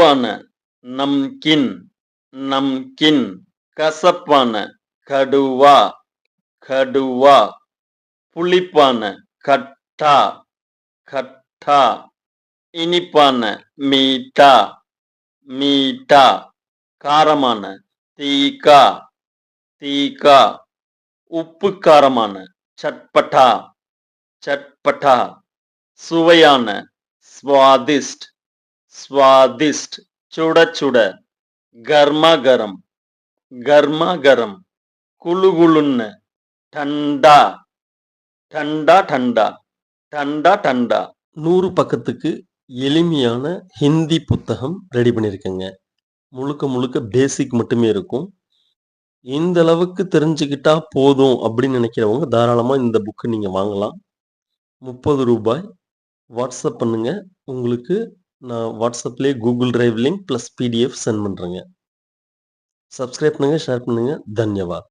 உப்பான நம்கின் நம்கின். கசப்பான கடுவா கடுவா. புளிப்பான கட்டா கட்டா. இனிப்பான மீட்டா மீட்டா. காரமான தீகா தீகா. உப்பு காரமான சட்பட்டா சட்பட்டா. சுவையான ஸ்வாதிஷ்ட் ஸ்வாதிஷ்ட். சுட சுட கர்மாகரம் கர்மாகரம். குளு குளுன்னு டண்டா டண்டா டண்டா டண்டா டண்டா. 100 பக்கத்துக்கு எளிமையான ஹிந்தி புத்தகம் ரெடி பண்ணியிருக்கேங்க. முழுக்க முழுக்க பேசிக் மட்டுமே இருக்கும். இந்த அளவுக்கு தெரிஞ்சுக்கிட்டா போதும் அப்படின்னு நினைக்கிறவங்க தாராளமா இந்த புக்கு நீங்க வாங்கலாம். ரூ. 30. வாட்ஸ்அப் பண்ணுங்க. உங்களுக்கு நான் வாட்ஸ்அப்லேயே Google drive link plus PDF sent பண்றேங்க. சப்ஸ்கிரைப் பண்ணுங்க, ஷேர் பண்ணுங்க. தன்யவாத்.